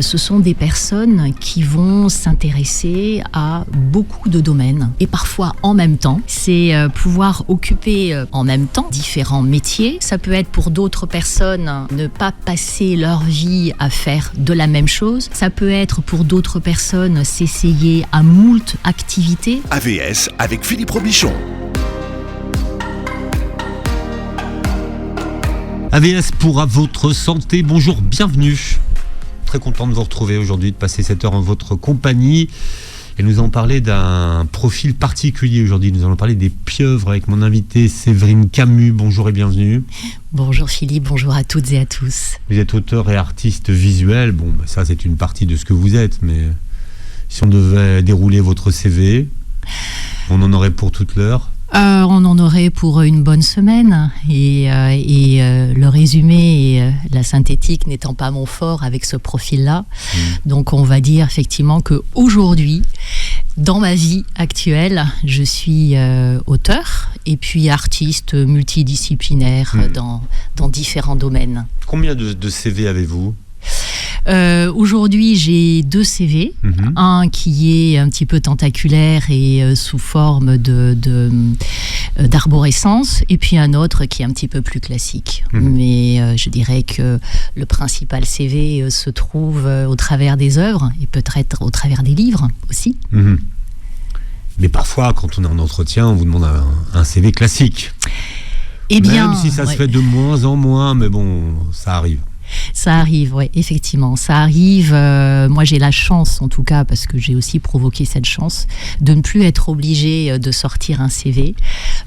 Ce sont des personnes qui vont s'intéresser à beaucoup de domaines et parfois en même temps. C'est pouvoir occuper en même temps différents métiers. Ça peut être pour d'autres personnes ne pas passer leur vie à faire de la même chose. Ça peut être pour d'autres personnes s'essayer à moult activités. AVS avec Philippe Robichon. AVS pour à votre santé, bonjour, bienvenue. Très content de vous retrouver aujourd'hui, de passer cette heure en votre compagnie. Et nous allons parler d'un profil particulier aujourd'hui. Nous allons parler des pieuvres avec mon invité Séverine Camus. Bonjour et bienvenue. Bonjour Philippe, bonjour à toutes et à tous. Vous êtes auteur et artiste visuel. Bon, ça c'est une partie de ce que vous êtes, mais si on devait dérouler votre CV, on en aurait pour toute l'heure. On en aurait pour une bonne semaine et le résumé et la synthétique n'étant pas mon fort avec ce profil-là. Donc on va dire effectivement qu'aujourd'hui, dans ma vie actuelle, je suis auteur et puis artiste multidisciplinaire dans différents domaines. Combien de CV avez-vous ? Aujourd'hui, j'ai 2 CV. Un qui est un petit peu tentaculaire et sous forme d'arborescence, et puis un autre qui est un petit peu plus classique. Mais je dirais que le principal CV se trouve au travers des œuvres et peut-être au travers des livres aussi. Mais parfois, quand on est en entretien, on vous demande un CV classique. Eh bien, même si ça se fait de moins en moins, mais bon, ça arrive. Ça arrive, oui, effectivement, ça arrive. Moi, j'ai la chance, en tout cas, parce que j'ai aussi provoqué cette chance, de ne plus être obligée de sortir un CV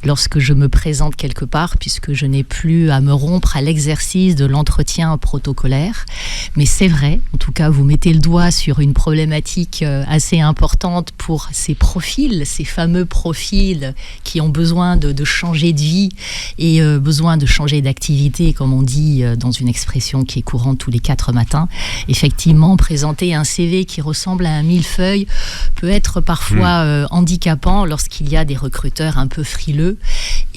lorsque je me présente quelque part, puisque je n'ai plus à me rompre à l'exercice de l'entretien protocolaire. Mais c'est vrai, en tout cas, vous mettez le doigt sur une problématique assez importante pour ces profils, ces fameux profils qui ont besoin de changer de vie et besoin de changer d'activité, comme on dit dans une expression qui est courante tous les 4 matins. Effectivement, présenter un CV qui ressemble à un millefeuille peut être parfois handicapant lorsqu'il y a des recruteurs un peu frileux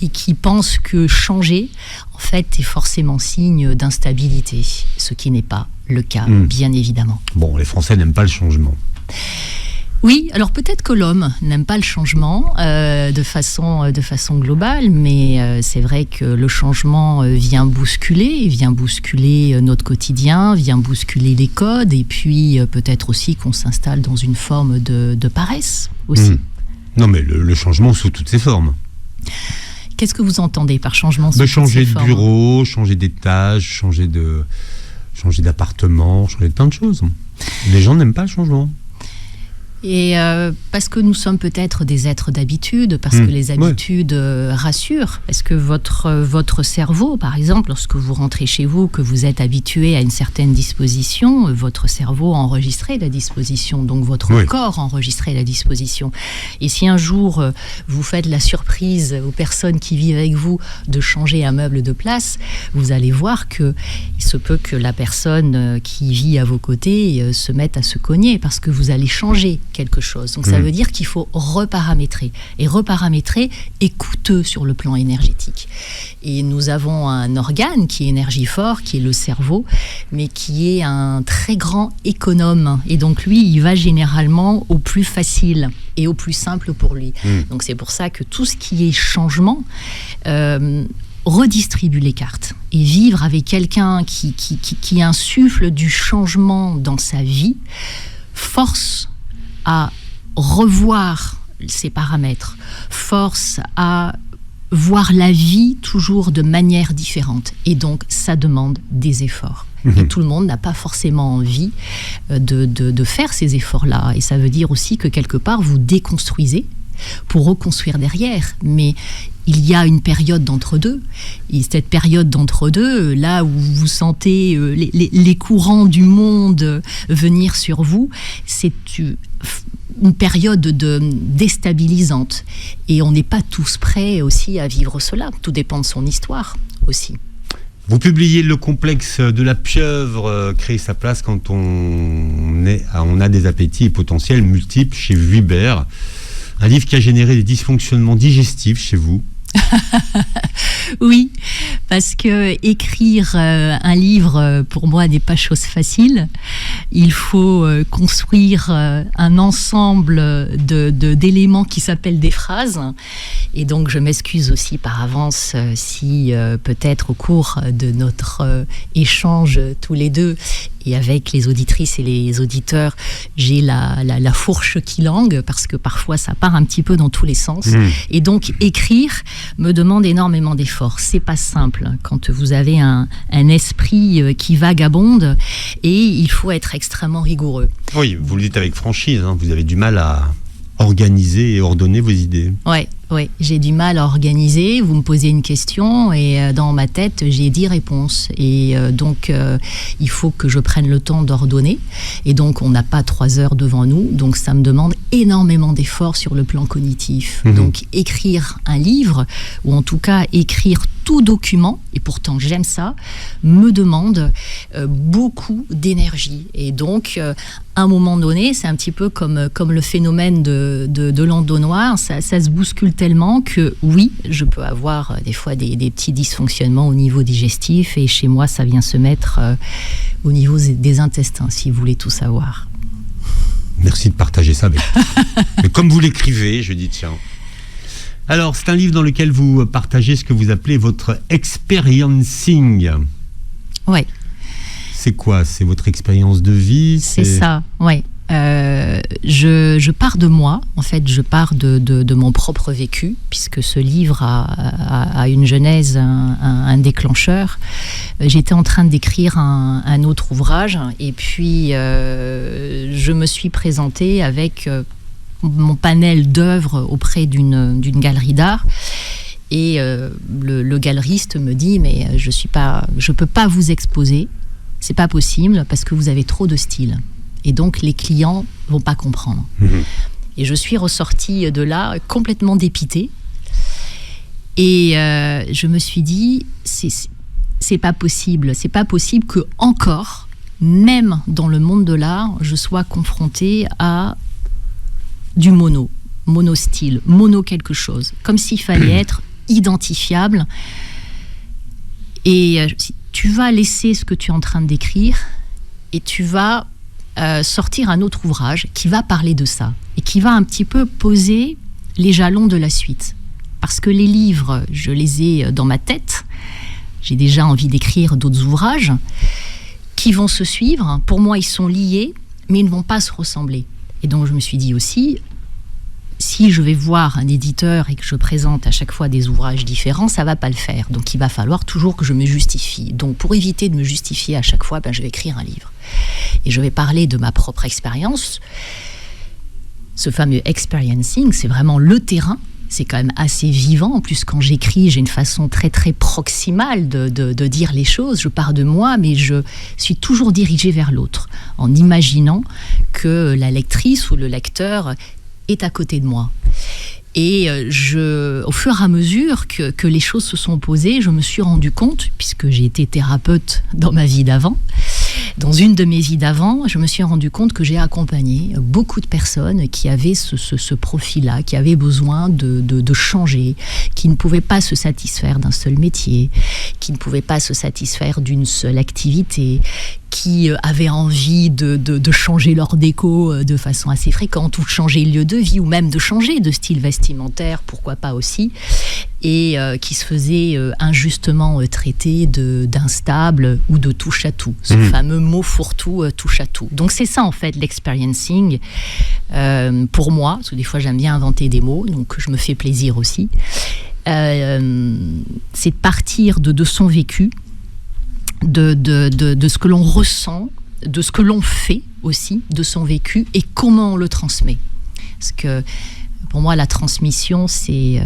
et qui pensent que changer, en fait, est forcément signe d'instabilité, ce qui n'est pas le cas, bien évidemment. Bon, les Français n'aiment pas le changement. Oui, alors peut-être que l'homme n'aime pas le changement de façon globale, mais c'est vrai que le changement vient bousculer notre quotidien, vient bousculer les codes, et puis peut-être aussi qu'on s'installe dans une forme de paresse aussi. Non, mais le changement sous toutes ses formes. Qu'est-ce que vous entendez par changement sous toutes ses formes ? Changer de formes ? bureau, changer d'étage, changer d'appartement, changer de plein de choses. Les gens n'aiment pas le changement. Et parce que nous sommes peut-être des êtres d'habitude, parce que les habitudes rassurent, parce que votre cerveau, par exemple, lorsque vous rentrez chez vous, que vous êtes habitué à une certaine disposition, votre cerveau a enregistré la disposition, donc votre corps a enregistré la disposition. Et si un jour vous faites la surprise aux personnes qui vivent avec vous de changer un meuble de place, vous allez voir que il se peut que la personne qui vit à vos côtés se mette à se cogner, parce que vous allez changer quelque chose. Donc ça veut dire qu'il faut reparamétrer. Et reparamétrer est coûteux sur le plan énergétique. Et nous avons un organe qui est énergivore, qui est le cerveau, mais qui est un très grand économe. Et donc lui, il va généralement au plus facile et au plus simple pour lui. Donc c'est pour ça que tout ce qui est changement redistribue les cartes. Et vivre avec quelqu'un qui insuffle du changement dans sa vie force à revoir ses paramètres, force à voir la vie toujours de manière différente. Et donc, ça demande des efforts. Et tout le monde n'a pas forcément envie de faire ces efforts-là. Et ça veut dire aussi que quelque part, vous déconstruisez pour reconstruire derrière. Mais il y a une période d'entre-deux. Et cette période d'entre-deux, là où vous sentez les courants du monde venir sur vous, c'est une période déstabilisante. Et on n'est pas tous prêts aussi à vivre cela. Tout dépend de son histoire aussi. Vous publiez Le complexe de la pieuvre, créer sa place quand on a des appétits potentiels multiples chez Vuibert. Un livre qui a généré des dysfonctionnements digestifs chez vous. Oui, parce que écrire un livre, pour moi, n'est pas chose facile. Il faut construire un ensemble d'éléments qui s'appellent des phrases. Et donc, je m'excuse aussi par avance si peut-être au cours de notre échange tous les deux et avec les auditrices et les auditeurs, j'ai la fourche qui langue, parce que parfois ça part un petit peu dans tous les sens. Et donc écrire me demande énormément d'efforts. C'est pas simple quand vous avez un esprit qui vagabonde, et il faut être extrêmement rigoureux. Oui, vous le dites avec franchise, hein, vous avez du mal à organiser et ordonner vos idées. Oui, j'ai du mal à organiser. Vous me posez une question et dans ma tête, j'ai 10 réponses. Et donc, il faut que je prenne le temps d'ordonner. Et donc, on n'a pas 3 heures devant nous. Donc, ça me demande énormément d'efforts sur le plan cognitif. Donc, écrire un livre, ou en tout cas écrire tout document, et pourtant j'aime ça, me demande beaucoup d'énergie. Et donc, à un moment donné, c'est un petit peu comme le phénomène de l'entonnoir, ça se bouscule tellement que oui, je peux avoir des fois des petits dysfonctionnements au niveau digestif, et chez moi, ça vient se mettre au niveau des intestins, si vous voulez tout savoir. Merci de partager ça avec moi. Mais comme vous l'écrivez, je dis tiens. Alors, c'est un livre dans lequel vous partagez ce que vous appelez votre experiencing. Ouais. C'est quoi? C'est votre expérience de vie? C'est ça, ouais. Je pars de moi, en fait, je pars de mon propre vécu, puisque ce livre a une genèse, un déclencheur. J'étais en train d'écrire un autre ouvrage, et puis je me suis présentée avec mon panel d'œuvres auprès d'une galerie d'art. Et le galeriste me dit, mais je peux pas vous exposer, c'est pas possible, parce que vous avez trop de style. Et donc, les clients vont pas comprendre. Et je suis ressortie de là complètement dépitée. Et je me suis dit, c'est pas possible. C'est pas possible que encore, même dans le monde de l'art, je sois confrontée à du mono-style, mono quelque chose. Comme s'il fallait être identifiable. Et tu vas laisser ce que tu es en train de décrire, et tu vas sortir un autre ouvrage qui va parler de ça et qui va un petit peu poser les jalons de la suite. Parce que les livres, je les ai dans ma tête. J'ai déjà envie d'écrire d'autres ouvrages qui vont se suivre. Pour moi, ils sont liés, mais ils ne vont pas se ressembler. Et donc, je me suis dit aussi, si je vais voir un éditeur et que je présente à chaque fois des ouvrages différents, ça ne va pas le faire. Donc, il va falloir toujours que je me justifie. Donc, pour éviter de me justifier à chaque fois, je vais écrire un livre. Et je vais parler de ma propre expérience. Ce fameux experiencing, c'est vraiment le terrain. C'est quand même assez vivant. En plus, quand j'écris, j'ai une façon très, très proximale de dire les choses. Je pars de moi, mais je suis toujours dirigée vers l'autre, en imaginant que la lectrice ou le lecteur est à côté de moi. Et au fur et à mesure que les choses se sont posées, je me suis rendu compte, puisque j'ai été thérapeute dans ma vie d'avant, dans une de mes vies d'avant, je me suis rendu compte que j'ai accompagné beaucoup de personnes qui avaient ce profil-là, qui avaient besoin de changer, qui ne pouvaient pas se satisfaire d'un seul métier, qui ne pouvaient pas se satisfaire d'une seule activité, qui avaient envie de changer leur déco de façon assez fréquente, ou de changer lieu de vie, ou même de changer de style vestimentaire, pourquoi pas aussi, et qui se faisaient injustement traiter d'instable ou de touche-à-tout, ce fameux mot fourre-tout, touche-à-tout. Donc c'est ça en fait l'experiencing, pour moi, parce que des fois j'aime bien inventer des mots, donc je me fais plaisir aussi. C'est de partir de son vécu, de ce que l'on ressent, de ce que l'on fait aussi, de son vécu, et comment on le transmet. Parce que pour moi, la transmission, c'est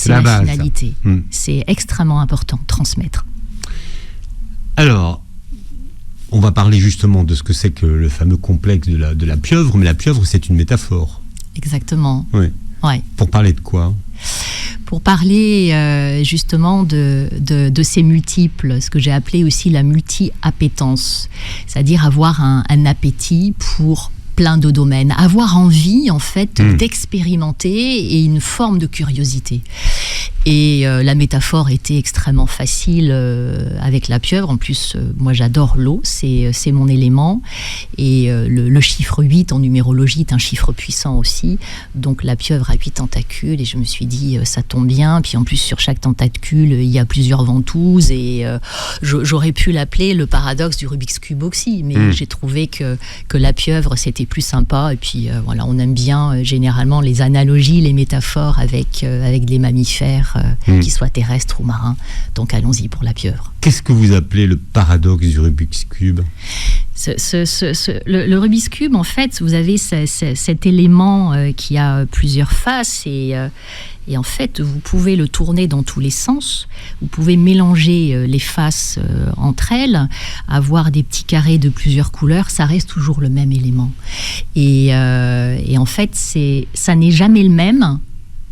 la base, finalité. C'est extrêmement important, transmettre. Alors, on va parler justement de ce que c'est que le fameux complexe de la pieuvre, mais la pieuvre, c'est une métaphore. Exactement. Oui. Ouais. Pour parler de quoi ? Pour parler justement de ces multiples, ce que j'ai appelé aussi la multi-appétence, c'est-à-dire avoir un appétit pour plein de domaines, avoir envie en fait d'expérimenter et une forme de curiosité. Et la métaphore était extrêmement facile avec la pieuvre. En plus, moi j'adore l'eau, c'est mon élément. Et le chiffre 8 en numérologie est un chiffre puissant aussi. Donc la pieuvre a 8 tentacules et je me suis dit ça tombe bien. Puis en plus sur chaque tentacule il y a plusieurs ventouses et j'aurais pu l'appeler le paradoxe du Rubik's Cube aussi. Mais j'ai trouvé que la pieuvre c'était plus sympa. Et puis voilà, on aime bien généralement les analogies, les métaphores avec des mammifères qui soient terrestres ou marins. Donc allons-y pour la pieuvre. Qu'est-ce que vous appelez le paradoxe du Rubik's Cube ? Le Rubik's Cube, en fait, vous avez cet élément qui a plusieurs faces et en fait, vous pouvez le tourner dans tous les sens. Vous pouvez mélanger les faces entre elles, avoir des petits carrés de plusieurs couleurs, ça reste toujours le même élément. Et en fait, ça n'est jamais le même.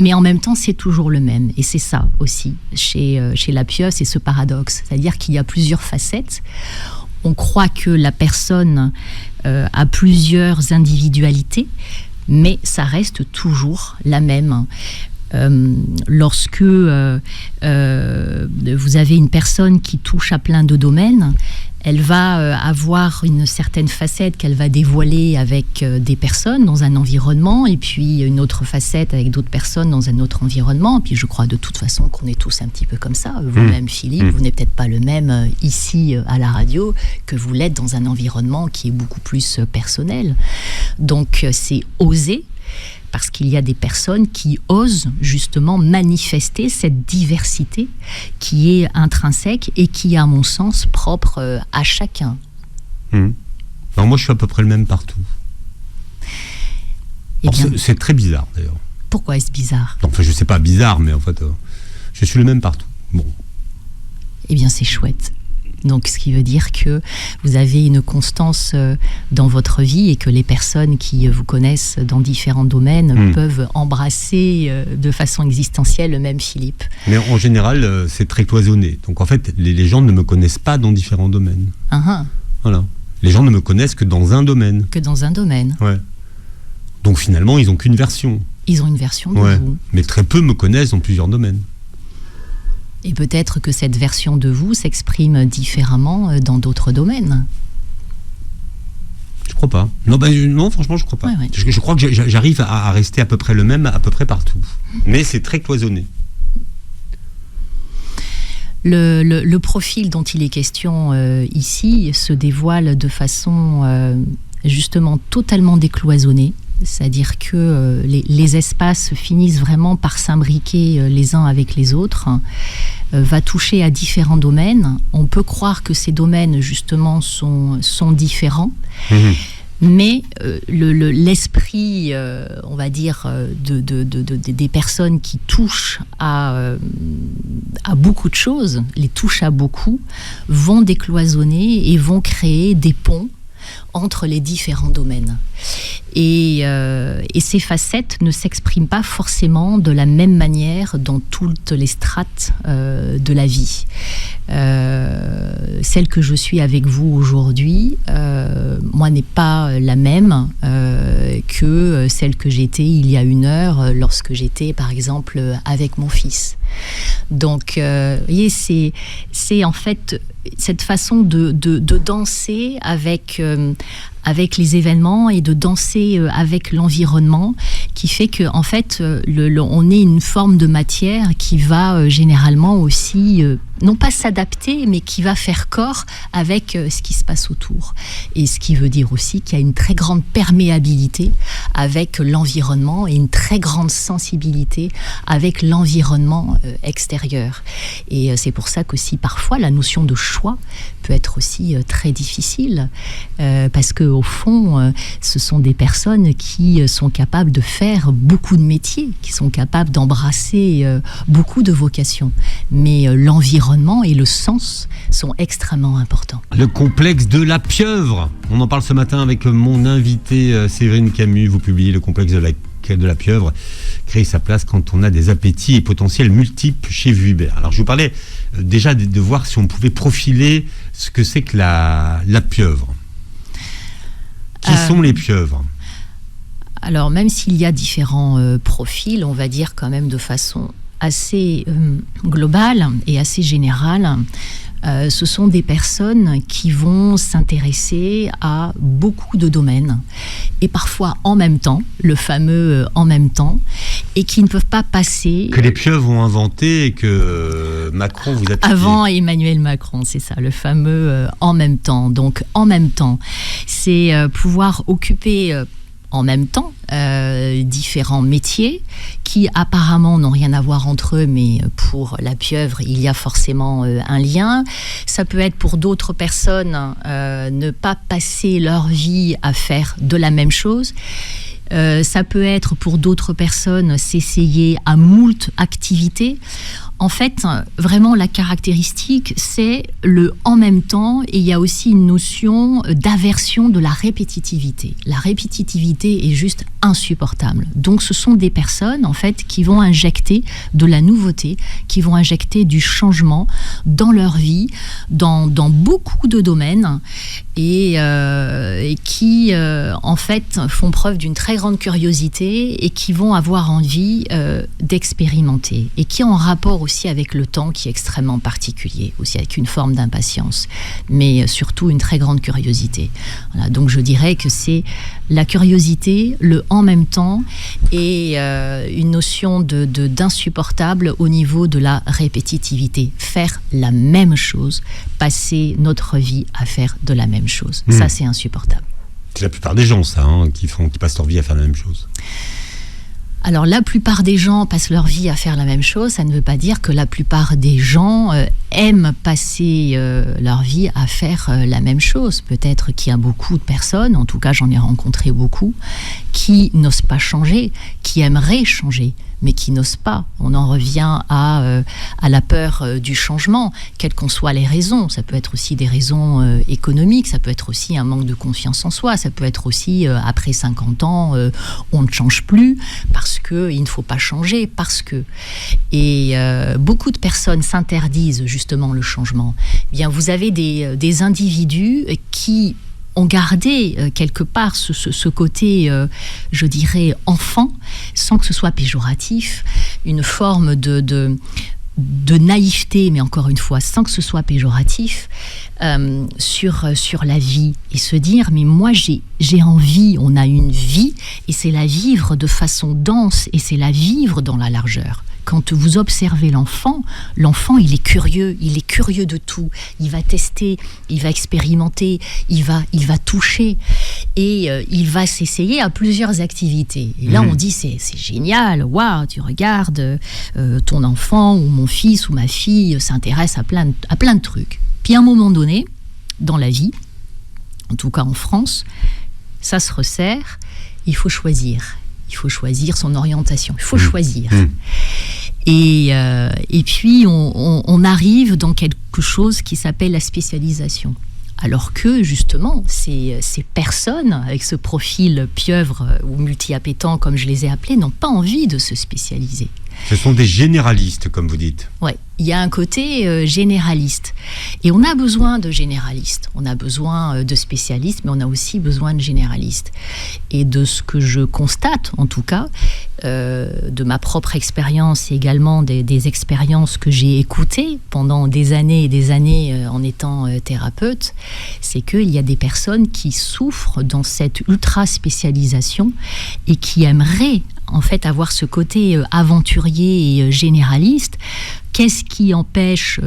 Mais en même temps, c'est toujours le même. Et c'est ça aussi, chez la pieuvre, c'est ce paradoxe. C'est-à-dire qu'il y a plusieurs facettes. On croit que la personne a plusieurs individualités, mais ça reste toujours la même. Lorsque vous avez une personne qui touche à plein de domaines, elle va avoir une certaine facette qu'elle va dévoiler avec des personnes dans un environnement et puis une autre facette avec d'autres personnes dans un autre environnement. Et puis je crois de toute façon qu'on est tous un petit peu comme ça. Vous-même, Philippe, vous n'êtes peut-être pas le même ici à la radio que vous l'êtes dans un environnement qui est beaucoup plus personnel. Donc c'est oser. Parce qu'il y a des personnes qui osent justement manifester cette diversité qui est intrinsèque et qui est, à mon sens, propre à chacun. Alors moi, je suis à peu près le même partout. C'est très bizarre, d'ailleurs. Pourquoi est-ce bizarre ? Enfin, je sais pas, bizarre, mais en fait, je suis le même partout. Bon. Eh bien, c'est chouette. Donc, ce qui veut dire que vous avez une constance dans votre vie et que les personnes qui vous connaissent dans différents domaines peuvent embrasser de façon existentielle le même Philippe. Mais en général, c'est très cloisonné. Donc, en fait, les gens ne me connaissent pas dans différents domaines. Voilà. Les gens ne me connaissent que dans un domaine. Que dans un domaine. Ouais. Donc, finalement, ils n'ont qu'une version. Ils ont une version de vous. Mais très peu me connaissent dans plusieurs domaines. Et peut-être que cette version de vous s'exprime différemment dans d'autres domaines. Je crois pas. Non, franchement, je crois pas. Ouais. Je crois que j'arrive à rester à peu près le même, à peu près partout. Mais c'est très cloisonné. Le profil dont il est question ici se dévoile de façon justement totalement décloisonnée. C'est-à-dire que les espaces finissent vraiment par s'imbriquer les uns avec les autres, va toucher à différents domaines. On peut croire que ces domaines, justement, sont différents, mais l'esprit, on va dire, des personnes qui touchent à beaucoup de choses, les touchent à beaucoup, vont décloisonner et vont créer des ponts entre les différents domaines. Et ces facettes ne s'expriment pas forcément de la même manière dans toutes les strates de la vie. Celle que je suis avec vous aujourd'hui, moi, n'est pas la même que celle que j'étais il y a 1 heure lorsque j'étais, par exemple, avec mon fils. Donc, vous voyez, c'est en fait cette façon de danser avec les événements et de danser avec l'environnement qui fait que en fait on est une forme de matière qui va généralement aussi non pas s'adapter mais qui va faire corps avec ce qui se passe autour, et ce qui veut dire aussi qu'il y a une très grande perméabilité avec l'environnement et une très grande sensibilité avec l'environnement extérieur. Et c'est pour ça qu'aussi parfois la notion de choix peut être aussi très difficile parce que au fond ce sont des personnes qui sont capables de faire beaucoup de métiers, qui sont capables d'embrasser beaucoup de vocations, mais l'environnement et le sens sont extrêmement importants. Le complexe de la pieuvre, on en parle ce matin avec mon invité Séverine Camus. Vous publiez Le complexe de la pieuvre, créer sa place quand on a des appétits et potentiels multiples chez Vuibert. Alors je vous parlais déjà de voir si on pouvait profiler ce que c'est que la pieuvre. Qui sont les pieuvres ? Alors même s'il y a différents profils, on va dire quand même de façon assez global et assez général. Ce sont des personnes qui vont s'intéresser à beaucoup de domaines et parfois en même temps, le fameux en même temps, et qui ne peuvent pas passer... Que les pieuvres ont inventé et que Macron vous a piqué. Avant Emmanuel Macron, c'est ça, le fameux en même temps. Donc en même temps, c'est pouvoir occuper... en même temps, différents métiers qui apparemment n'ont rien à voir entre eux, mais pour la pieuvre, il y a forcément un lien. Ça peut être pour d'autres personnes ne pas passer leur vie à faire de la même chose. Ça peut être pour d'autres personnes s'essayer à moult activités. En fait, vraiment, la caractéristique, c'est le en même temps, et il y a aussi une notion d'aversion de la répétitivité. La répétitivité est juste insupportable. Donc, ce sont des personnes, en fait, qui vont injecter de la nouveauté, qui vont injecter du changement dans leur vie, dans beaucoup de domaines, et qui, en fait, font preuve d'une très grande curiosité et qui vont avoir envie d'expérimenter, et qui ont un rapport aussi avec le temps qui est extrêmement particulier, aussi avec une forme d'impatience, mais surtout une très grande curiosité. Voilà, donc je dirais que c'est la curiosité, le en même temps, et une notion d'insupportable au niveau de la répétitivité. Faire la même chose, passer notre vie à faire de la même chose. Ça, c'est insupportable. C'est la plupart des gens, ça, qui passent leur vie à faire la même chose. Alors, la plupart des gens passent leur vie à faire la même chose. Ça ne veut pas dire que la plupart des gens aiment passer leur vie à faire la même chose. Peut-être qu'il y a beaucoup de personnes, en tout cas j'en ai rencontré beaucoup, qui n'osent pas changer, qui aimeraient changer, mais qui n'osent pas. On en revient à la peur du changement, quelles qu'en soient les raisons. Ça peut être aussi des raisons économiques, ça peut être aussi un manque de confiance en soi, ça peut être aussi, après 50 ans, on ne change plus, parce qu'il ne faut pas changer, parce que... Et beaucoup de personnes s'interdisent justement le changement. Eh bien, vous avez des individus qui ont gardé quelque part ce côté, je dirais, enfant, sans que ce soit péjoratif, une forme de naïveté, mais encore une fois, sans que ce soit péjoratif, sur la vie, et se dire, mais moi j'ai envie, on a une vie, et c'est la vivre de façon dense, et c'est la vivre dans la largeur. Quand vous observez l'enfant, il est curieux de tout. Il va tester, il va expérimenter, il va toucher, et il va s'essayer à plusieurs activités. Et là, on dit, c'est génial, waouh, tu regardes, ton enfant ou mon fils ou ma fille s'intéresse à plein de trucs. Puis à un moment donné, dans la vie, en tout cas en France, ça se resserre, il faut choisir. Il faut choisir son orientation, il faut choisir. Et puis, on arrive dans quelque chose qui s'appelle la spécialisation. Alors que, justement, ces personnes, avec ce profil pieuvre ou multi-appétant, comme je les ai appelés, n'ont pas envie de se spécialiser. Ce sont des généralistes, comme vous dites. Oui, il y a un côté généraliste. Et on a besoin de généralistes. On a besoin de spécialistes, mais on a aussi besoin de généralistes. Et de ce que je constate, en tout cas, de ma propre expérience et également des expériences que j'ai écoutées pendant des années et des années en étant thérapeute, c'est qu'il y a des personnes qui souffrent dans cette ultra-spécialisation et qui aimeraient en fait avoir ce côté aventurier et généraliste. Qu'est-ce qui empêche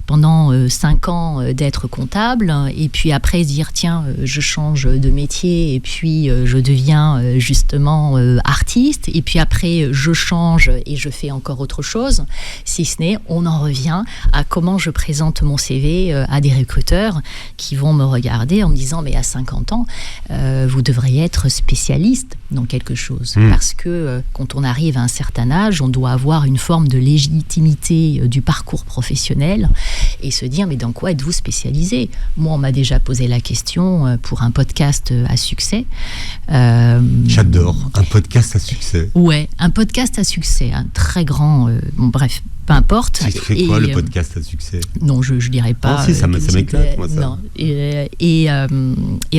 pendant 5 ans d'être comptable, et puis après se dire tiens, je change de métier et puis je deviens justement artiste, et puis après je change et je fais encore autre chose, si ce n'est on en revient à comment je présente mon CV à des recruteurs qui vont me regarder en me disant mais à 50 ans vous devriez être spécialiste dans quelque chose, parce que quand on arrive à un certain âge, on doit avoir une forme de légitimité du parcours professionnel, et se dire mais dans quoi êtes-vous spécialisé ? Moi, on m'a déjà posé la question pour un podcast à succès. J'adore, un podcast à succès. Ouais, un podcast à succès, un très grand... bon, bref, peu importe. Tu ferais quoi, le podcast à succès ? Non, je dirais pas. Ah si, ça m'éclate, moi, ça. Non. Et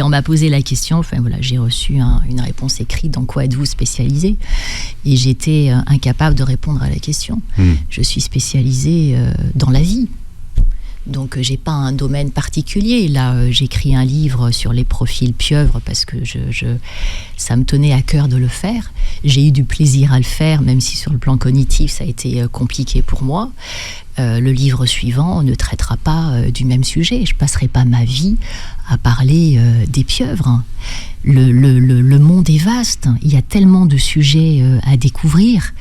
on m'a posé la question, enfin voilà, j'ai reçu une réponse écrite, dans quoi êtes-vous spécialisé ? Et j'étais incapable de répondre à la question. Je suis spécialisée dans la vie. Donc, j'ai pas un domaine particulier. Là, j'écris un livre sur les profils pieuvres parce que ça me tenait à cœur de le faire. J'ai eu du plaisir à le faire, même si sur le plan cognitif, ça a été compliqué pour moi. Le livre suivant ne traitera pas du même sujet. Je passerai pas ma vie à parler des pieuvres. Le monde est vaste. Il y a tellement de sujets à découvrir.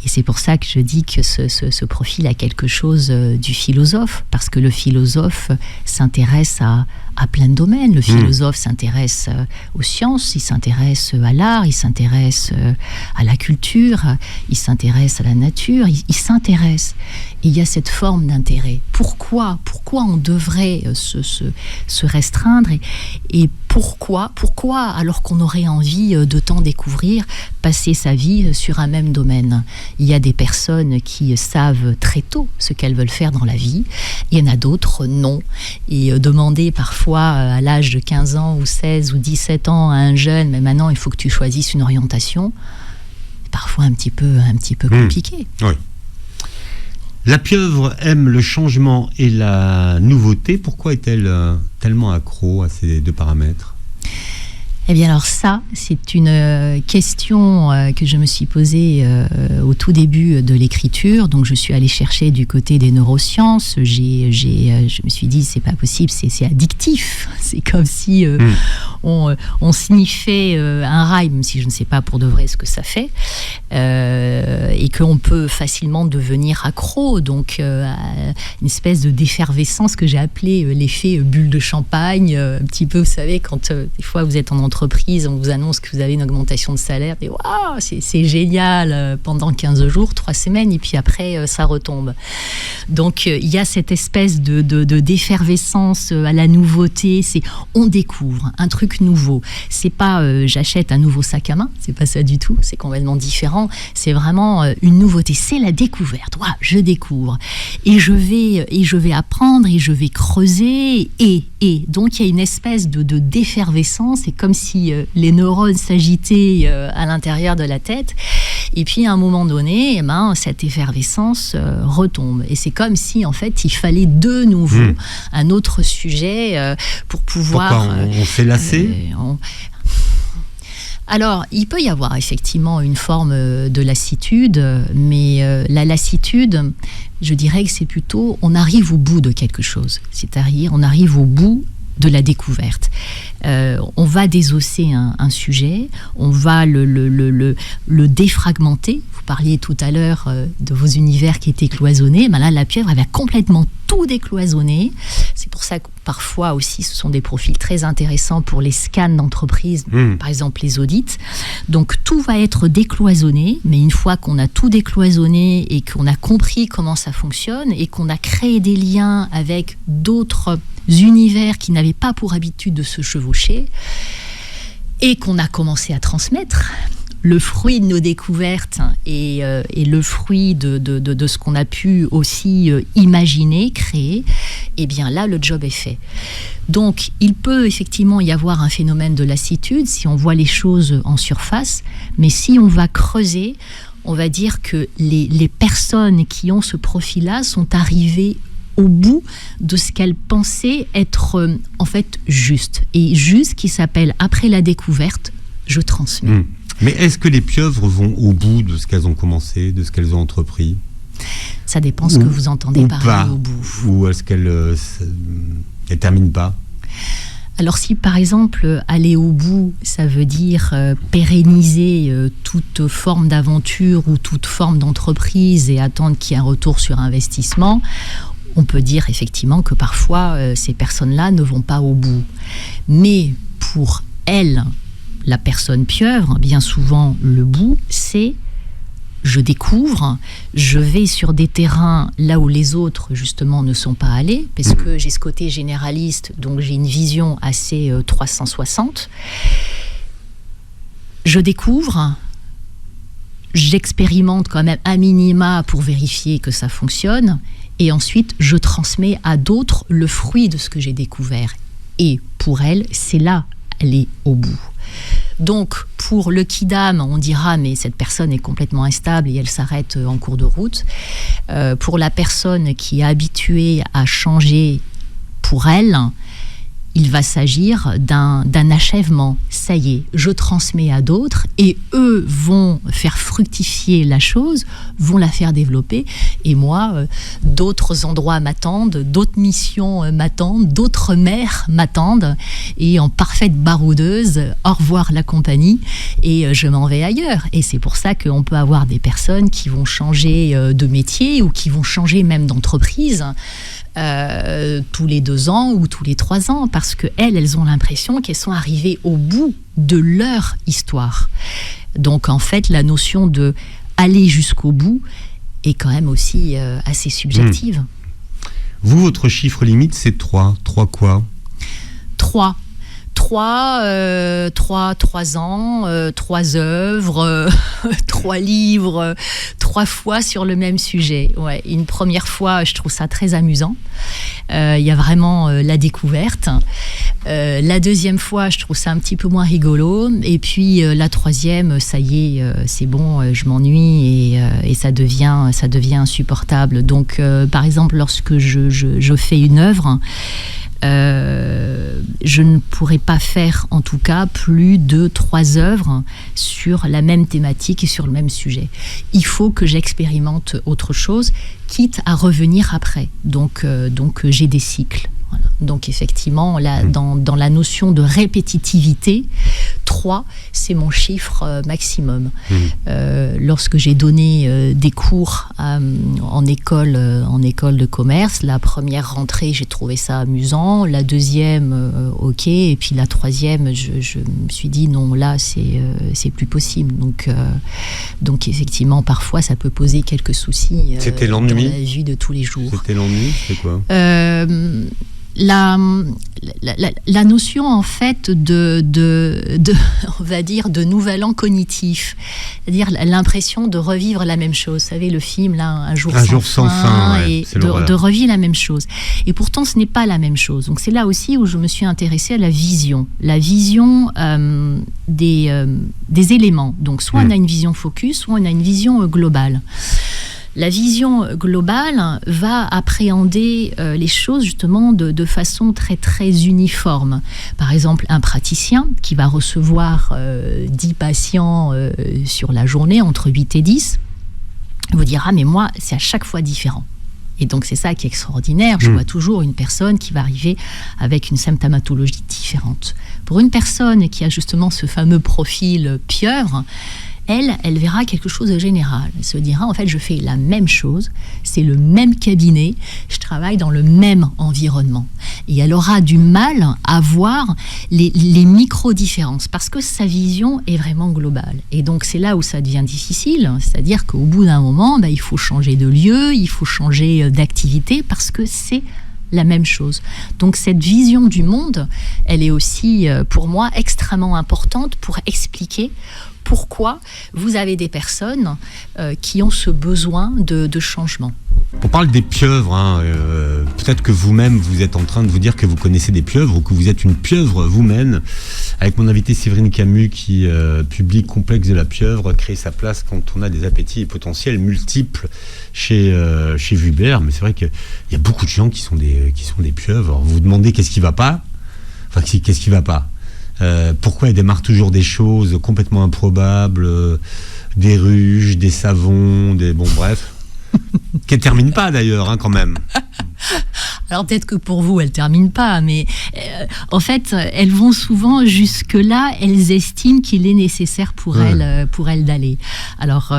Et c'est pour ça que je dis que ce profil a quelque chose du philosophe, parce que le philosophe s'intéresse à plein de domaines. Le philosophe s'intéresse aux sciences, il s'intéresse à l'art, il s'intéresse à la culture, il s'intéresse à la nature, il s'intéresse. Et il y a cette forme d'intérêt. Pourquoi on devrait se restreindre et pourquoi, alors qu'on aurait envie de tant découvrir, passer sa vie sur un même domaine ? Il y a des personnes qui savent très tôt ce qu'elles veulent faire dans la vie. Il y en a d'autres, non. Et demander parfois à l'âge de 15 ans ou 16 ou 17 ans à un jeune, mais maintenant il faut que tu choisisses une orientation, c'est parfois un petit peu compliqué. Oui. La pieuvre aime le changement et la nouveauté. Pourquoi est-elle tellement accro à ces deux paramètres ? Eh bien alors ça, c'est une question que je me suis posée au tout début de l'écriture. Donc je suis allée chercher du côté des neurosciences. Je me suis dit, c'est pas possible, c'est addictif. C'est comme si on sniffait un rail, même si je ne sais pas pour de vrai ce que ça fait, et qu'on peut facilement devenir accro. Donc une espèce de d'effervescence que j'ai appelée l'effet bulle de champagne. Un petit peu, vous savez, quand des fois vous êtes en entreprise, on vous annonce que vous avez une augmentation de salaire, et waouh, c'est génial pendant 15 jours, 3 semaines, et puis après ça retombe. Donc il y a cette espèce d'effervescence à la nouveauté. On découvre un truc nouveau. C'est pas j'achète un nouveau sac à main, c'est pas ça du tout, c'est complètement différent. C'est vraiment une nouveauté, c'est la découverte. Waouh, je découvre et je vais apprendre et je vais creuser et donc il y a une espèce d'effervescence. C'est comme si les neurones s'agitaient à l'intérieur de la tête, et puis à un moment donné, cette effervescence retombe, et c'est comme si en fait il fallait de nouveau un autre sujet pour pouvoir... Pourquoi on s'est lassé Alors, il peut y avoir effectivement une forme de lassitude, mais la lassitude, je dirais que c'est plutôt on arrive au bout de quelque chose, c'est-à-dire on arrive au bout de la découverte. On va désosser un sujet, on va le défragmenter. Vous parliez tout à l'heure de vos univers qui étaient cloisonnés. Là, la pieuvre, elle va complètement tout décloisonner. C'est pour ça que parfois aussi, ce sont des profils très intéressants pour les scans d'entreprise, par exemple les audits. Donc, tout va être décloisonné, mais une fois qu'on a tout décloisonné et qu'on a compris comment ça fonctionne et qu'on a créé des liens avec d'autres univers qui n'avaient pas pour habitude de se chevaucher et qu'on a commencé à transmettre le fruit de nos découvertes et le fruit de ce qu'on a pu aussi imaginer, créer, et bien là, le job est fait. Donc, il peut effectivement y avoir un phénomène de lassitude si on voit les choses en surface, mais si on va creuser, on va dire que les personnes qui ont ce profil-là sont arrivées au bout de ce qu'elles pensaient être en fait juste. Et juste qui s'appelle, après la découverte, je transmets. Mais est-ce que les pieuvres vont au bout de ce qu'elles ont commencé, de ce qu'elles ont entrepris ? Ça dépend ce que vous entendez par aller au bout. Ou est-ce qu'elles ne terminent pas ? Alors si par exemple aller au bout, ça veut dire pérenniser toute forme d'aventure ou toute forme d'entreprise et attendre qu'il y ait un retour sur investissement, on peut dire effectivement que parfois ces personnes-là ne vont pas au bout. Mais pour elles, la personne pieuvre, bien souvent le bout, c'est je découvre, je vais sur des terrains là où les autres justement ne sont pas allés, parce que j'ai ce côté généraliste, donc j'ai une vision assez 360. Je découvre, j'expérimente quand même à minima pour vérifier que ça fonctionne, et ensuite je transmets à d'autres le fruit de ce que j'ai découvert. Et pour elle, c'est là, elle est au bout. Donc, pour le kidam, on dira, mais cette personne est complètement instable et elle s'arrête en cours de route. Pour la personne qui est habituée à changer pour elle, il va s'agir d'un achèvement. Ça y est, je transmets à d'autres et eux vont faire fructifier la chose, vont la faire développer. Et moi, d'autres endroits m'attendent, d'autres missions m'attendent, d'autres mères m'attendent. Et en parfaite baroudeuse, au revoir la compagnie et je m'en vais ailleurs. Et c'est pour ça qu'on peut avoir des personnes qui vont changer de métier ou qui vont changer même d'entreprise. Tous les 2 ans ou tous les 3 ans, parce qu'elles ont l'impression qu'elles sont arrivées au bout de leur histoire. Donc en fait, la notion de aller jusqu'au bout est quand même aussi assez subjective. Vous, votre chiffre limite, c'est 3. 3 quoi ? 3 ans, 3 œuvres, 3 livres, 3 fois sur le même sujet. Ouais, une première fois, je trouve ça très amusant. Il y a vraiment la découverte. La deuxième fois, je trouve ça un petit peu moins rigolo. Et puis la troisième, ça y est, c'est bon, je m'ennuie et ça devient insupportable. Donc, par exemple, lorsque je fais une œuvre, je ne pourrais pas faire en tout cas plus de 3 œuvres sur la même thématique et sur le même sujet. Il faut que j'expérimente autre chose, quitte à revenir après. Donc j'ai des cycles. Voilà. Donc effectivement, là, dans la notion de répétitivité, 3, c'est mon chiffre maximum. Lorsque j'ai donné des cours en école de commerce, la première rentrée, j'ai trouvé ça amusant. La deuxième, ok. Et puis la troisième, je me suis dit non, là, c'est plus possible. Donc effectivement, parfois, ça peut poser quelques soucis C'était l'ennui dans la vie de tous les jours. C'était l'ennui, c'est quoi ? La notion en fait de on va dire de nouvel an cognitif, c'est-à-dire l'impression de revivre la même chose. Vous savez le film là, un jour sans fin, ouais, et de revivre la même chose. Et pourtant ce n'est pas la même chose. Donc c'est là aussi où je me suis intéressée à la vision des éléments. Donc soit on a une vision focus, soit on a une vision globale. La vision globale va appréhender les choses justement de façon très très uniforme. Par exemple, un praticien qui va recevoir 10 patients sur la journée, entre 8 et 10, vous dira mais moi c'est à chaque fois différent. Et donc c'est ça qui est extraordinaire. Je vois toujours une personne qui va arriver avec une symptomatologie différente. Pour une personne qui a justement ce fameux profil pieuvre, elle verra quelque chose de général. Elle se dira, en fait, je fais la même chose, c'est le même cabinet, je travaille dans le même environnement. Et elle aura du mal à voir les micro-différences, parce que sa vision est vraiment globale. Et donc, c'est là où ça devient difficile, c'est-à-dire qu'au bout d'un moment, il faut changer de lieu, il faut changer d'activité, parce que c'est la même chose. Donc cette vision du monde, elle est aussi, pour moi, extrêmement importante pour expliquer pourquoi vous avez des personnes qui ont ce besoin de changement. On parle des pieuvres, peut-être que vous-même vous êtes en train de vous dire que vous connaissez des pieuvres ou que vous êtes une pieuvre vous-même. Avec mon invité Séverine Camus qui publie Complexe de la pieuvre, créer sa place quand on a des appétits potentiels multiples chez Vuibert. Mais c'est vrai qu'il y a beaucoup de gens qui sont des pieuvres. Alors vous vous demandez qu'est-ce qui va pas ? Enfin, qu'est-ce qui va pas ? Pourquoi elle démarre toujours des choses complètement improbables, des ruches, des savons, bon bref, qu'elle termine pas d'ailleurs quand même. Alors peut-être que pour vous, elles ne terminent pas, mais en fait, elles vont souvent jusque-là, elles estiment qu'il est nécessaire pour elles d'aller. Alors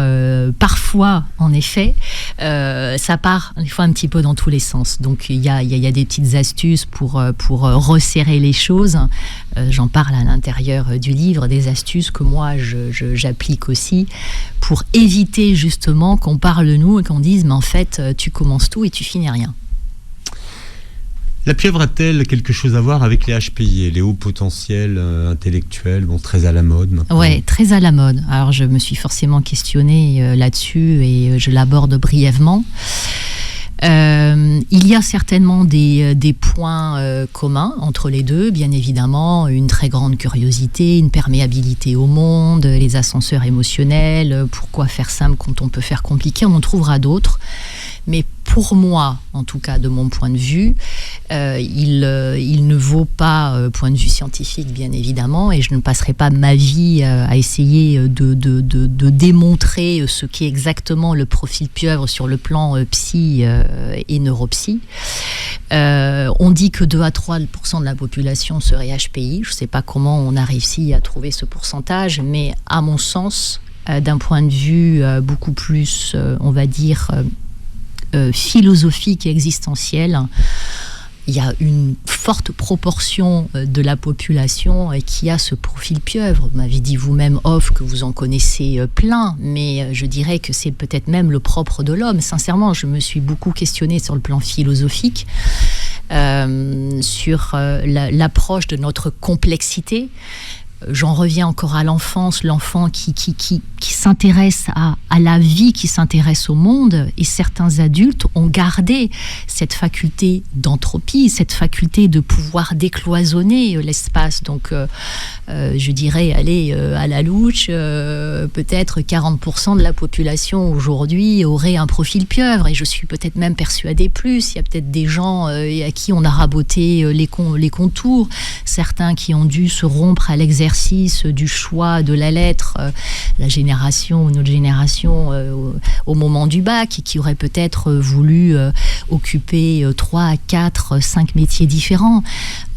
parfois, en effet, ça part des fois un petit peu dans tous les sens. Donc il y a des petites astuces pour resserrer les choses. J'en parle à l'intérieur du livre, des astuces que moi j'applique aussi pour éviter justement qu'on parle de nous et qu'on dise mais en fait tu commences tout et tu finis rien. La pieuvre a-t-elle quelque chose à voir avec les HPI, les hauts potentiels intellectuels, très à la mode maintenant ? Oui, très à la mode. Alors je me suis forcément questionnée là-dessus et je l'aborde brièvement. Il y a certainement des points communs entre les deux, bien évidemment, une très grande curiosité, une perméabilité au monde, les ascenseurs émotionnels, pourquoi faire simple quand on peut faire compliqué, on en trouvera d'autres. Mais pour moi, en tout cas de mon point de vue, il ne vaut pas, point de vue scientifique bien évidemment, et je ne passerai pas ma vie à essayer de démontrer ce qu'est exactement le profil pieuvre sur le plan psy et neuropsy. On dit que 2 à 3% de la population serait HPI. Je ne sais pas comment on a réussi à trouver ce pourcentage, mais à mon sens, d'un point de vue beaucoup plus, on va dire, philosophique et existentielle, il y a une forte proportion de la population qui a ce profil pieuvre. Vous m'avez dit vous-même, off, que vous en connaissez plein, mais je dirais que c'est peut-être même le propre de l'homme. Sincèrement, je me suis beaucoup questionnée sur le plan philosophique, sur l'approche de notre complexité. J'en reviens encore à l'enfance, l'enfant qui s'intéresse à la vie, qui s'intéresse au monde, et certains adultes ont gardé cette faculté d'entropie, cette faculté de pouvoir décloisonner l'espace. Donc, je dirais, allez, à la louche, peut-être 40% de la population aujourd'hui aurait un profil pieuvre, et je suis peut-être même persuadée plus. Il y a peut-être des gens à qui on a raboté les contours, certains qui ont dû se rompre à l'exercice du choix de la lettre, notre génération au moment du bac, et qui aurait peut-être voulu occuper 3, 4, 5 métiers différents.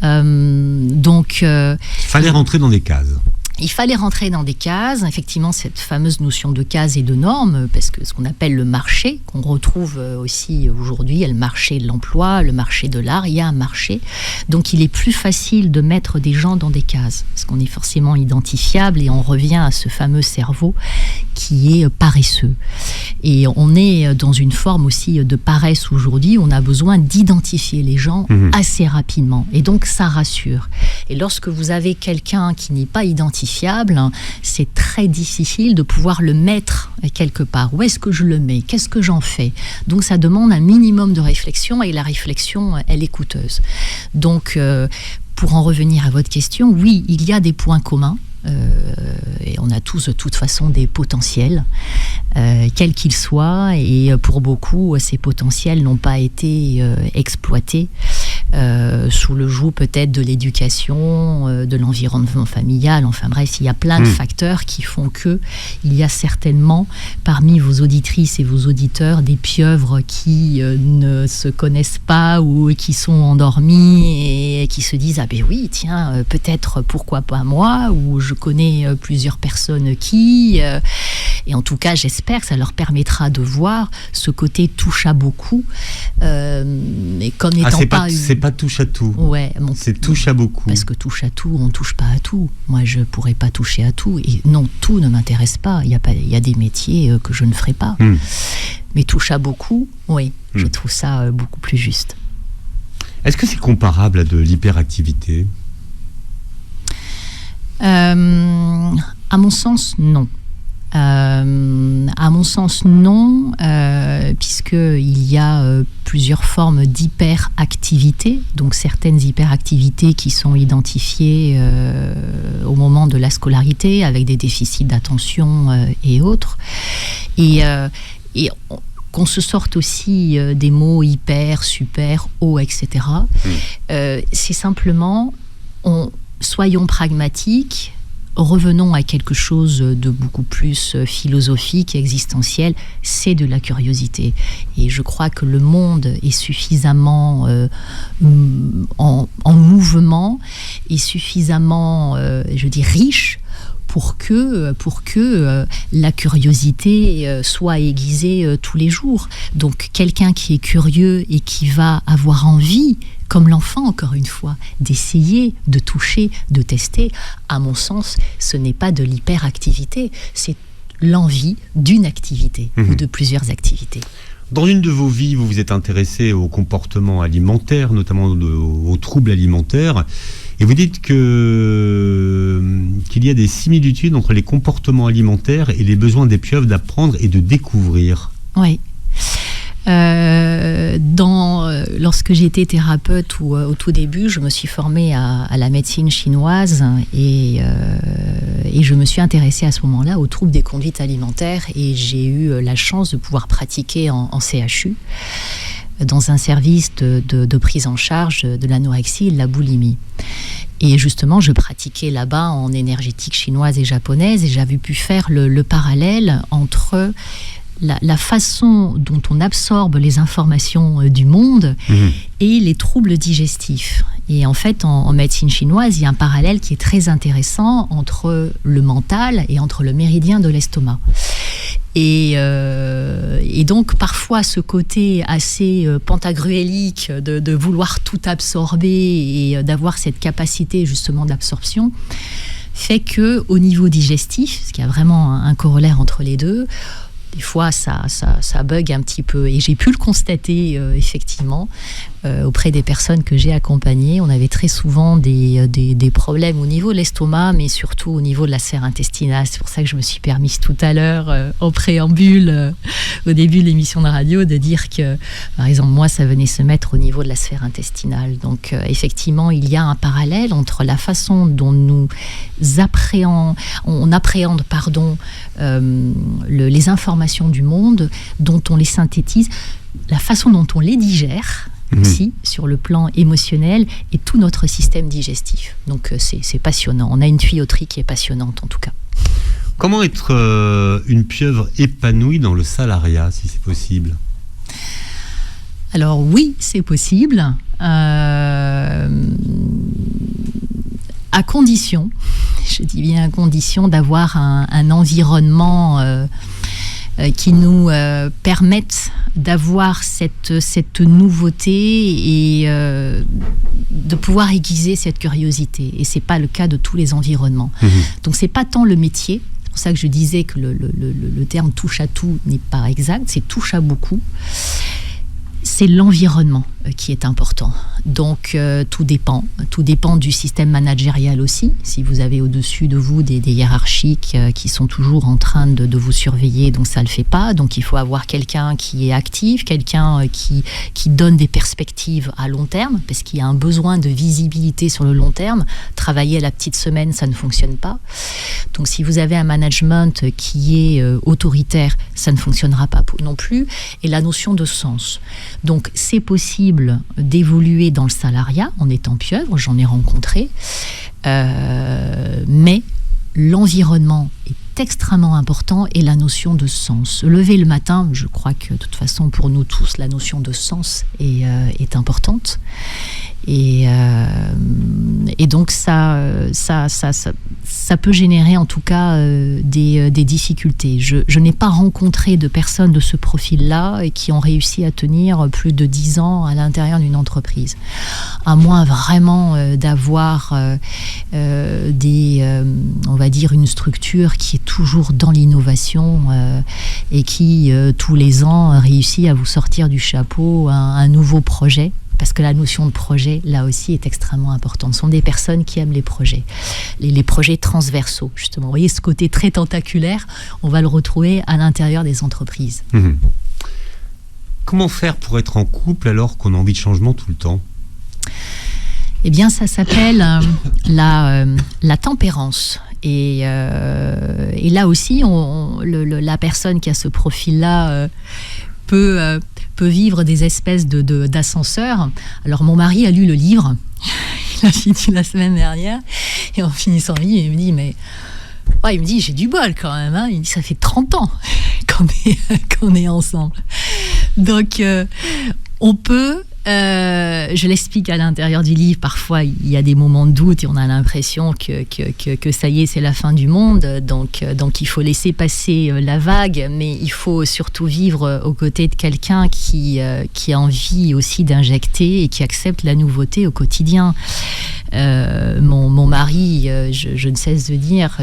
Donc, il fallait rentrer dans des cases. Il fallait rentrer dans des cases, effectivement, cette fameuse notion de cases et de normes, parce que ce qu'on appelle le marché, qu'on retrouve aussi aujourd'hui, il y a le marché de l'emploi, le marché de l'art, il y a un marché. Donc il est plus facile de mettre des gens dans des cases, parce qu'on est forcément identifiable, et on revient à ce fameux cerveau qui est paresseux. Et on est dans une forme aussi de paresse aujourd'hui, on a besoin d'identifier les gens assez rapidement, et donc ça rassure. Et lorsque vous avez quelqu'un qui n'est pas identifiable, c'est très difficile de pouvoir le mettre quelque part. Où est-ce que je le mets ? Qu'est-ce que j'en fais ? Donc ça demande un minimum de réflexion, et la réflexion, elle est coûteuse. Donc, pour en revenir à votre question, oui, il y a des points communs. Et on a tous de toute façon des potentiels, quels qu'ils soient, et pour beaucoup ces potentiels n'ont pas été exploités sous le joug peut-être de l'éducation, de l'environnement familial. Enfin bref, il y a plein de facteurs qui font que il y a certainement parmi vos auditrices et vos auditeurs des pieuvres qui ne se connaissent pas, ou qui sont endormis et qui se disent ah ben oui tiens, peut-être pourquoi pas moi, ou je connais plusieurs personnes qui, et en tout cas j'espère que ça leur permettra de voir ce côté touche à beaucoup, et comme n'étant c'est pas touche à tout, ouais, c'est touche à beaucoup, parce que touche à tout, on touche pas à tout. Moi je pourrais pas toucher à tout, et non, tout ne m'intéresse pas. Il y a des métiers que je ne ferai pas, mais touche à beaucoup, oui, je trouve ça beaucoup plus juste. Est-ce que c'est comparable à de l'hyperactivité ? À mon sens, non. À mon sens, non, puisqu'il y a plusieurs formes d'hyperactivité, donc certaines hyperactivités qui sont identifiées au moment de la scolarité, avec des déficits d'attention et autres. Et qu'on se sorte aussi des mots hyper, super, haut, etc. C'est simplement, soyons pragmatiques, revenons à quelque chose de beaucoup plus philosophique et existentiel, c'est de la curiosité. Et je crois que le monde est suffisamment en mouvement, et suffisamment, riche pour que la curiosité soit aiguisée tous les jours. Donc quelqu'un qui est curieux et qui va avoir envie, comme l'enfant encore une fois, d'essayer, de toucher, de tester, à mon sens, ce n'est pas de l'hyperactivité, c'est l'envie d'une activité ou de plusieurs activités. Dans une de vos vies, vous vous êtes intéressé au comportement alimentaire, notamment aux troubles alimentaires, et vous dites qu'il y a des similitudes entre les comportements alimentaires et les besoins des pieuvres d'apprendre et de découvrir. Oui. Lorsque j'ai été thérapeute au tout début, je me suis formée à la médecine chinoise et je me suis intéressée à ce moment-là aux troubles des conduites alimentaires, et j'ai eu la chance de pouvoir pratiquer en CHU dans un service de prise en charge de l'anorexie et de la boulimie. Et justement, je pratiquais là-bas en énergétique chinoise et japonaise, et j'avais pu faire le parallèle entre la façon dont on absorbe les informations du monde et les troubles digestifs. Et en fait, en médecine chinoise, il y a un parallèle qui est très intéressant entre le mental et entre le méridien de l'estomac. Et donc, parfois, ce côté assez pantagruélique de vouloir tout absorber et d'avoir cette capacité justement d'absorption fait qu'au niveau digestif, ce qui a vraiment un corollaire entre les deux, des fois, ça bug un petit peu. Et j'ai pu le constater, effectivement, auprès des personnes que j'ai accompagnées. On avait très souvent des problèmes au niveau de l'estomac, mais surtout au niveau de la sphère intestinale. C'est pour ça que je me suis permise tout à l'heure, en préambule, au début de l'émission de radio, de dire que, par exemple, moi, ça venait se mettre au niveau de la sphère intestinale. Donc, effectivement, il y a un parallèle entre la façon dont on appréhende les informations du monde, dont on les synthétise, la façon dont on les digère aussi sur le plan émotionnel, et tout notre système digestif. Donc c'est passionnant. On a une tuyauterie qui est passionnante en tout cas. Comment être une pieuvre épanouie dans le salariat, si c'est possible ? Alors oui, c'est possible. À condition, je dis bien à condition, d'avoir un environnement qui nous permette d'avoir cette nouveauté et de pouvoir aiguiser cette curiosité. Et c'est pas le cas de tous les environnements. Donc c'est pas tant le métier. C'est pour ça que je disais que le terme touche à tout n'est pas exact. C'est touche à beaucoup. C'est l'environnement qui est important. Donc tout dépend du système managérial aussi. Si vous avez au-dessus de vous des hiérarchiques qui sont toujours en train de vous surveiller, donc ça le fait pas. Donc il faut avoir quelqu'un qui est actif, quelqu'un qui donne des perspectives à long terme, parce qu'il y a un besoin de visibilité sur le long terme. Travailler à la petite semaine, ça ne fonctionne pas. Donc si vous avez un management qui est autoritaire, ça ne fonctionnera pas non plus. Et la notion de sens. Donc c'est possible d'évoluer dans le salariat en étant pieuvre, j'en ai rencontré, mais l'environnement est extrêmement important, et la notion de sens. Se lever le matin, je crois que de toute façon pour nous tous, la notion de sens est importante. Et donc ça peut générer en tout cas des difficultés. Je n'ai pas rencontré de personnes de ce profil-là et qui ont réussi à tenir plus de 10 ans à l'intérieur d'une entreprise. À moins vraiment d'avoir on va dire une structure qui est toujours dans l'innovation et qui tous les ans réussit à vous sortir du chapeau un nouveau projet. Parce que la notion de projet, là aussi, est extrêmement importante. Ce sont des personnes qui aiment les projets transversaux, justement. Vous voyez, ce côté très tentaculaire, on va le retrouver à l'intérieur des entreprises. Comment faire pour être en couple alors qu'on a envie de changement tout le temps ? Eh bien, ça s'appelle la tempérance. Et là aussi, la personne qui a ce profil-là peut vivre des espèces d'ascenseurs. Alors mon mari a lu le livre, il a fini la semaine dernière, et en finissant le livre, il me dit, mais Ouais, il me dit, j'ai du bol quand même. Hein. Il me dit, ça fait 30 ans qu'on est ensemble. Donc, on peut... je l'explique à l'intérieur du livre, parfois il y a des moments de doute et on a l'impression que ça y est, c'est la fin du monde, donc il faut laisser passer la vague, mais il faut surtout vivre aux côtés de quelqu'un qui a envie aussi d'injecter et qui accepte la nouveauté au quotidien. Mon mari, je ne cesse de dire,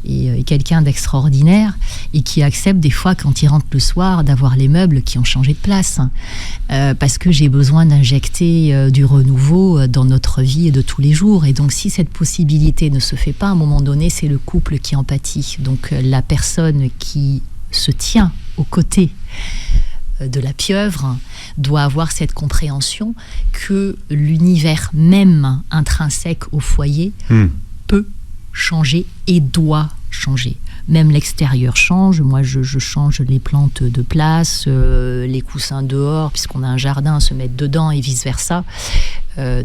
est quelqu'un d'extraordinaire et qui accepte des fois quand il rentre le soir d'avoir les meubles qui ont changé de place parce que j'ai besoin d'injecter du renouveau dans notre vie de tous les jours, et donc si cette possibilité ne se fait pas, à un moment donné c'est le couple qui en pâtit. Donc la personne qui se tient aux côtés de la pieuvre doit avoir cette compréhension que l'univers même intrinsèque au foyer peut changer et doit changer. Même l'extérieur change. Moi, je change les plantes de place, les coussins dehors, puisqu'on a un jardin, se mettre dedans et vice-versa.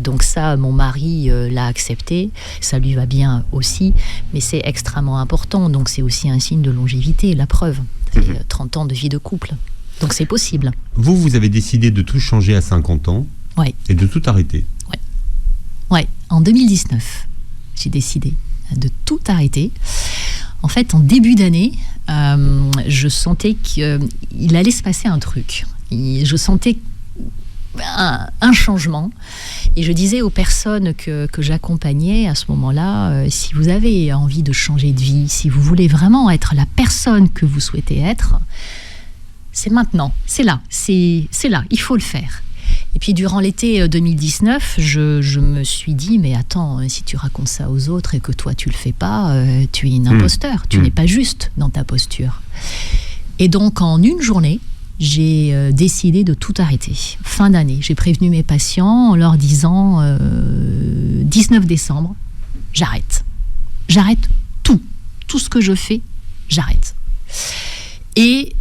Donc ça, mon mari l'a accepté. Ça lui va bien aussi. Mais c'est extrêmement important. Donc c'est aussi un signe de longévité, la preuve. C'est 30 ans de vie de couple. Donc c'est possible. Vous avez décidé de tout changer à 50 ans et de tout arrêter. Ouais. En 2019, j'ai décidé de tout arrêter. En fait, en début d'année, je sentais qu'il allait se passer un truc. Je sentais un changement. Et je disais aux personnes que j'accompagnais à ce moment-là, si vous avez envie de changer de vie, si vous voulez vraiment être la personne que vous souhaitez être, c'est maintenant, c'est là, il faut le faire. Et puis durant l'été 2019, je me suis dit, mais attends, si tu racontes ça aux autres et que toi tu le fais pas, tu es une imposteur, tu n'es pas juste dans ta posture. Et donc en une journée, j'ai décidé de tout arrêter. Fin d'année, j'ai prévenu mes patients en leur disant 19 décembre, j'arrête. J'arrête tout ce que je fais, j'arrête. Et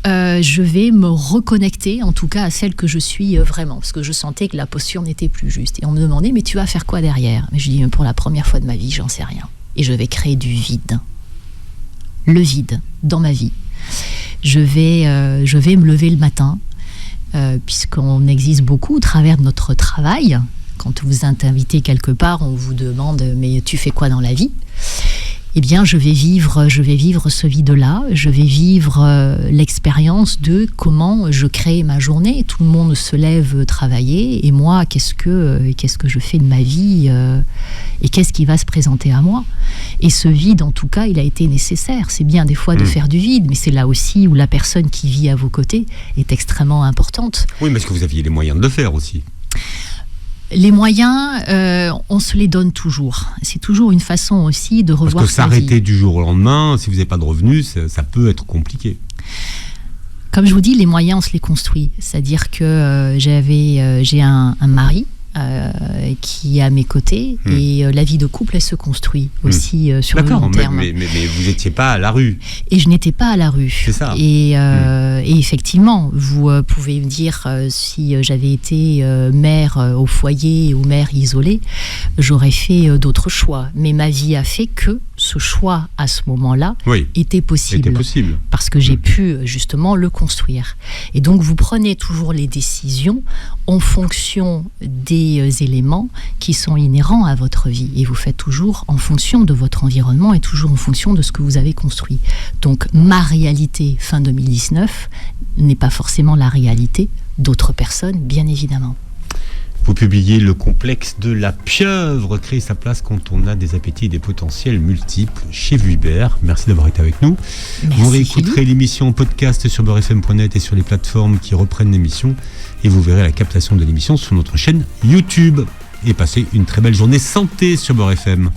je vais me reconnecter, en tout cas à celle que je suis vraiment, parce que je sentais que la posture n'était plus juste. Et on me demandait, mais tu vas faire quoi derrière ? Mais je dis, pour la première fois de ma vie, j'en sais rien. Et je vais créer du vide. Le vide dans ma vie. Je vais me lever le matin, puisqu'on existe beaucoup au travers de notre travail. Quand vous êtes invité quelque part, on vous demande, mais tu fais quoi dans la vie ? Eh bien, je vais vivre ce vide-là, je vais vivre l'expérience de comment je crée ma journée. Tout le monde se lève travailler, et moi, qu'est-ce que je fais de ma vie et qu'est-ce qui va se présenter à moi ? Et ce vide, en tout cas, il a été nécessaire. C'est bien des fois de faire du vide, mais c'est là aussi où la personne qui vit à vos côtés est extrêmement importante. Oui, mais est-ce que vous aviez les moyens de le faire aussi ? Les moyens, on se les donne toujours. C'est toujours une façon aussi de revoir Parce que s'arrêter du jour au lendemain, si vous n'avez pas de revenus, ça peut être compliqué. Comme je vous dis, les moyens, on se les construit. C'est-à-dire que j'ai un mari qui est à mes côtés, et la vie de couple, elle se construit aussi sur le long terme. Mais vous n'étiez pas à la rue. Et je n'étais pas à la rue. C'est ça. Et effectivement, vous pouvez me dire, si j'avais été mère au foyer ou mère isolée, j'aurais fait d'autres choix. Mais ma vie a fait que ce choix, à ce moment-là, était possible. Parce que j'ai pu, justement, le construire. Et donc, vous prenez toujours les décisions en fonction des éléments qui sont inhérents à votre vie. Et vous faites toujours en fonction de votre environnement et toujours en fonction de ce que vous avez construit. Donc, ma réalité fin 2019 n'est pas forcément la réalité d'autres personnes, bien évidemment. Vous publiez Le complexe de la pieuvre, créer sa place quand on a des appétits et des potentiels multiples chez Vuibert. Merci d'avoir été avec nous. Merci, vous réécouterez l'émission en podcast sur beurrefm.net et sur les plateformes qui reprennent l'émission, et vous verrez la captation de l'émission sur notre chaîne YouTube. Et passez une très belle journée santé sur Beurre FM.